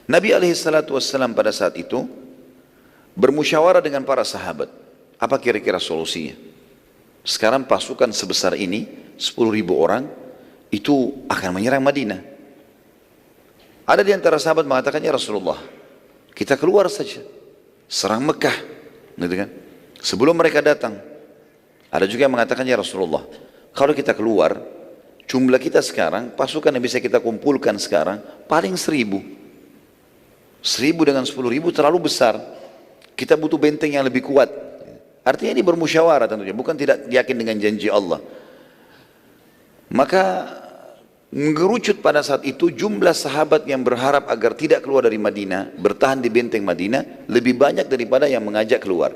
Nabi SAW pada saat itu bermusyawarah dengan para sahabat. Apa kira-kira solusinya? Sekarang pasukan sebesar ini, 10.000 orang, itu akan menyerang Madinah. Ada di antara sahabat mengatakan, ya Rasulullah, kita keluar saja, serang Mekah, gitu kan? Sebelum mereka datang. Ada juga yang mengatakan, ya Rasulullah, kalau kita keluar, jumlah kita sekarang, pasukan yang bisa kita kumpulkan sekarang, paling 1.000. 1.000 dengan 10.000 terlalu besar. Kita butuh benteng yang lebih kuat. Artinya ini bermusyawarah tentunya, bukan tidak yakin dengan janji Allah. Maka mengerucut pada saat itu jumlah sahabat yang berharap agar tidak keluar dari Madinah, bertahan di benteng Madinah, lebih banyak daripada yang mengajak keluar.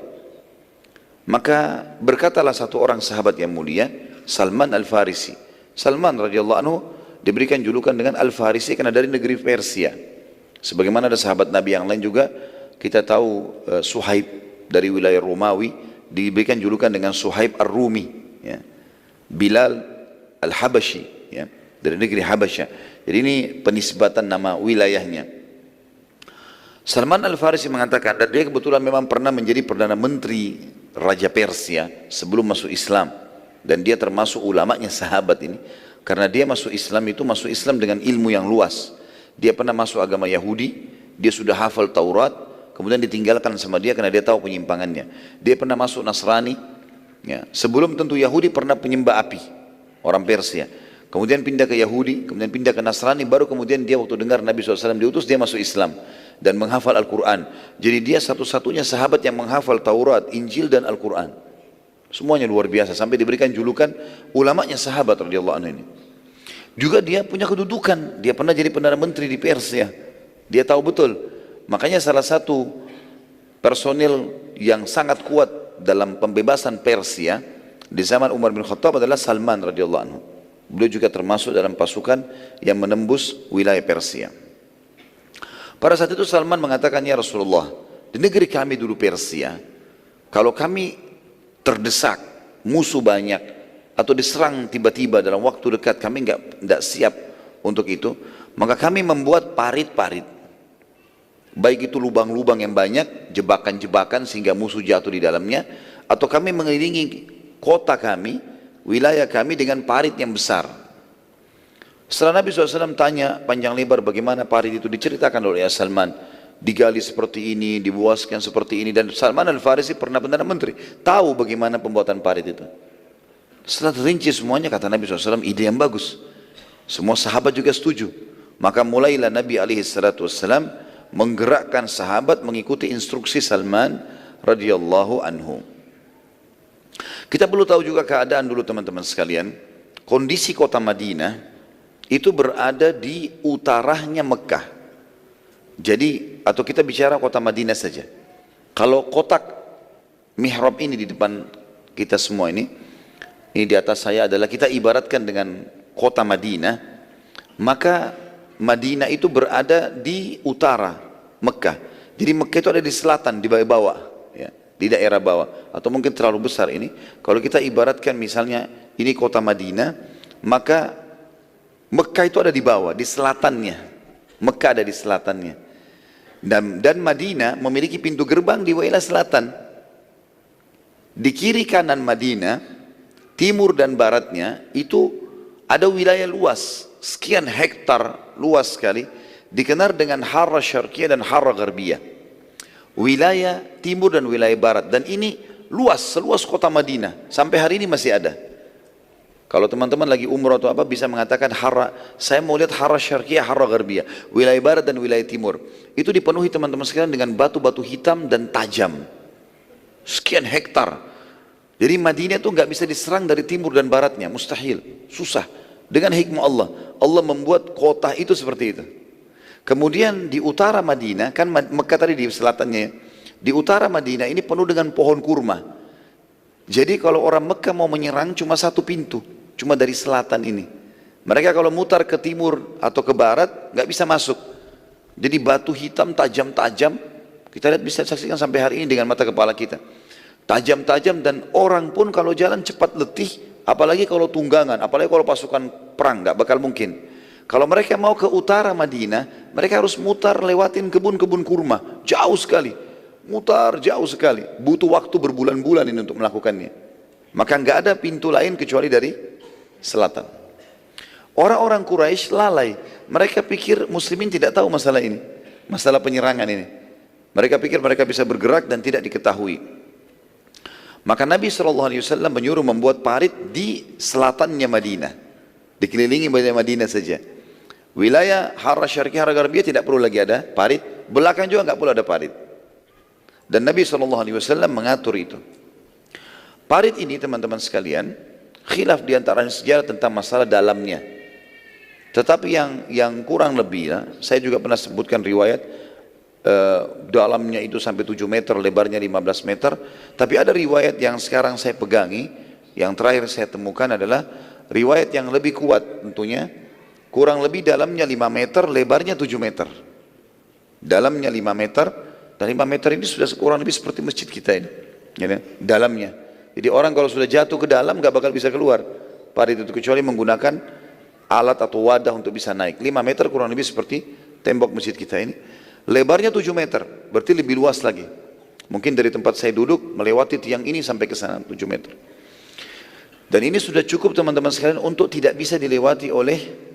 Maka berkatalah satu orang sahabat yang mulia, Salman Al-Farisi. Salman radhiyallahu anhu diberikan julukan dengan Al-Farisi karena dari negeri Persia. Sebagaimana ada sahabat Nabi yang lain juga, kita tahu Suhaib dari wilayah Romawi diberikan julukan dengan Suhaib Ar-Rumi, ya. Bilal Al-Habashi, ya, dari negeri Habasya. Jadi ini penisbatan nama wilayahnya. Salman Al-Farisi mengatakan, dan dia kebetulan memang pernah menjadi Perdana Menteri Raja Persia sebelum masuk Islam. Dan dia termasuk ulamanya sahabat ini. Karena dia masuk Islam itu masuk Islam dengan ilmu yang luas. Dia pernah masuk agama Yahudi, dia sudah hafal Taurat, kemudian ditinggalkan sama dia karena dia tahu penyimpangannya. Dia pernah masuk Nasrani, ya. Sebelum tentu Yahudi pernah penyembah api, orang Persia. Kemudian pindah ke Yahudi, kemudian pindah ke Nasrani, baru kemudian dia waktu dengar Nabi SAW diutus, dia masuk Islam dan menghafal Al-Quran. Jadi dia satu-satunya sahabat yang menghafal Taurat, Injil dan Al-Quran. Semuanya luar biasa, sampai diberikan julukan ulamanya sahabat radhiyallahu anhu ini. Juga dia punya kedudukan, dia pernah jadi Perdana Menteri di Persia. Dia tahu betul. Makanya salah satu personil yang sangat kuat dalam pembebasan Persia di zaman Umar bin Khattab adalah Salman radhiyallahu anhu. Beliau juga termasuk dalam pasukan yang menembus wilayah Persia. Pada saat itu Salman mengatakan, ya Rasulullah, di negeri kami dulu Persia, kalau kami terdesak, musuh banyak, atau diserang tiba-tiba dalam waktu dekat, kami nggak siap untuk itu, maka kami membuat parit-parit. Baik itu lubang-lubang yang banyak, jebakan-jebakan sehingga musuh jatuh di dalamnya, atau kami mengelilingi kota kami, wilayah kami dengan parit yang besar. Setelah Nabi SAW tanya panjang lebar bagaimana parit itu, diceritakan oleh Salman, digali seperti ini, dibuaskan seperti ini, dan Salman Al-Farisi pernah Perdana Menteri, tahu bagaimana pembuatan parit itu. Setelah terinci semuanya, kata Nabi SAW, ide yang bagus. Semua sahabat juga setuju. Maka mulailah Nabi SAW menggerakkan sahabat mengikuti instruksi Salman radhiyallahu anhu. Kita perlu tahu juga keadaan dulu teman-teman sekalian. Kondisi kota Madinah itu berada di utaranya Mekah. Jadi, atau kita bicara kota Madinah saja. Kalau kotak mihrab ini di depan kita semua ini di atas saya adalah, kita ibaratkan dengan kota Madinah, maka Madinah itu berada di utara Mekah. Jadi Mekah itu ada di selatan, di bawah, ya, di daerah bawah, atau mungkin terlalu besar ini. Kalau kita ibaratkan misalnya ini kota Madinah, maka Mekah itu ada di bawah, di selatannya. Mekah ada di selatannya. Dan Madinah memiliki pintu gerbang di wilayah selatan. Di kiri kanan Madinah, timur dan baratnya itu ada wilayah luas, sekian hektar luas sekali, dikenal dengan Harra Syarqiyah dan Harra Gharbiyah. Wilayah timur dan wilayah barat, dan ini luas, seluas kota Madinah, sampai hari ini masih ada. Kalau teman-teman lagi umrah atau apa bisa mengatakan Harra, saya mau lihat Harra Syarqiyah, Harra Gharbiyah, wilayah barat dan wilayah timur. Itu dipenuhi teman-teman sekalian dengan batu-batu hitam dan tajam. Sekian hektar. Jadi Madinah itu nggak bisa diserang dari timur dan baratnya, mustahil, susah. Dengan hikmah Allah, Allah membuat kota itu seperti itu. Kemudian di utara Madinah, kan Mekah tadi di selatannya, di utara Madinah ini penuh dengan pohon kurma. Jadi kalau orang Mekah mau menyerang cuma satu pintu, cuma dari selatan ini. Mereka kalau mutar ke timur atau ke barat nggak bisa masuk. Jadi batu hitam tajam-tajam, kita lihat bisa saksikan sampai hari ini dengan mata kepala kita. Tajam-tajam, dan orang pun kalau jalan cepat letih, apalagi kalau tunggangan, apalagi kalau pasukan perang, nggak bakal mungkin. Kalau mereka mau ke utara Madinah, mereka harus mutar lewatin kebun-kebun kurma, jauh sekali. Mutar jauh sekali, butuh waktu berbulan-bulan ini untuk melakukannya. Maka nggak ada pintu lain kecuali dari selatan. Orang-orang Quraisy lalai, mereka pikir muslimin tidak tahu masalah ini, masalah penyerangan ini. Mereka pikir mereka bisa bergerak dan tidak diketahui. Maka Nabi SAW menyuruh membuat parit di selatannya Madinah, dikelilingi Madinah saja. Wilayah Hara Syarqiyah, Hara Gharbiyah tidak perlu lagi ada parit, belakang juga nggak perlu ada parit. Dan Nabi SAW mengatur itu. Parit ini teman-teman sekalian, khilaf di antara sejarah tentang masalah dalamnya. Tetapi yang kurang lebih, ya, saya juga pernah sebutkan riwayat, dalamnya itu sampai 7 meter, lebarnya 15 meter. Tapi ada riwayat yang sekarang saya pegangi, yang terakhir saya temukan adalah riwayat yang lebih kuat tentunya. Kurang lebih dalamnya 5 meter, lebarnya 7 meter. Dalamnya 5 meter, dan 5 meter ini sudah kurang lebih seperti masjid kita ini, ya, dalamnya. Jadi orang kalau sudah jatuh ke dalam gak bakal bisa keluar parit itu, kecuali menggunakan alat atau wadah untuk bisa naik. 5 meter kurang lebih seperti tembok masjid kita ini. Lebarnya 7 meter, berarti lebih luas lagi. Mungkin dari tempat saya duduk melewati tiang ini sampai ke sana 7 meter. Dan ini sudah cukup teman-teman sekalian untuk tidak bisa dilewati oleh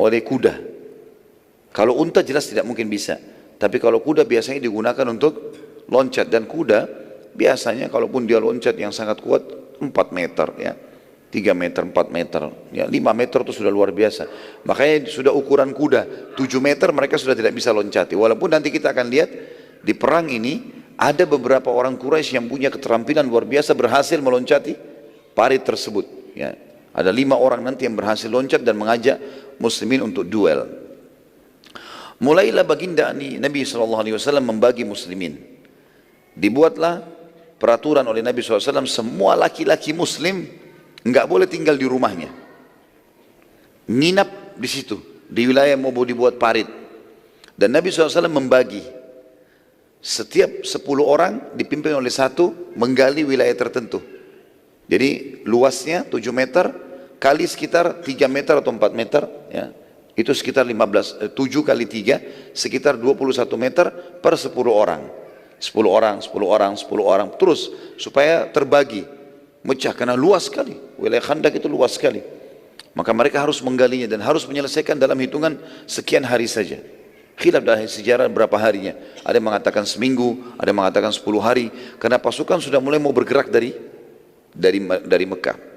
kuda. Kalau unta jelas tidak mungkin bisa, tapi kalau kuda biasanya digunakan untuk loncat. Dan kuda biasanya kalaupun dia loncat yang sangat kuat 4 meter, ya, 3 meter, 4 meter, ya, 5 meter itu sudah luar biasa. Makanya sudah ukuran kuda 7 meter mereka sudah tidak bisa loncati. Walaupun nanti kita akan lihat di perang ini ada beberapa orang Quraisy yang punya keterampilan luar biasa berhasil meloncati parit tersebut, ya. Ada 5 orang nanti yang berhasil loncat dan mengajak muslimin untuk duel. Mulailah baginda Nabi SAW membagi muslimin. Dibuatlah peraturan oleh Nabi SAW, semua laki-laki muslim enggak boleh tinggal di rumahnya, nginap di situ, di wilayah mau dibuat parit. Dan Nabi SAW membagi, setiap 10 orang dipimpin oleh satu menggali wilayah tertentu. Jadi luasnya 7 meter kali sekitar 3 meter atau 4 meter, ya, itu sekitar 7 kali 3 sekitar 21 meter per 10 orang. 10 orang, 10 orang, 10 orang, terus supaya terbagi, mecah, karena luas sekali, wilayah Khandak itu luas sekali. Maka mereka harus menggalinya dan harus menyelesaikan dalam hitungan sekian hari saja. Khilaf dalam sejarah berapa harinya, ada yang mengatakan seminggu, ada yang mengatakan 10 hari, karena pasukan sudah mulai mau bergerak dari Mekah.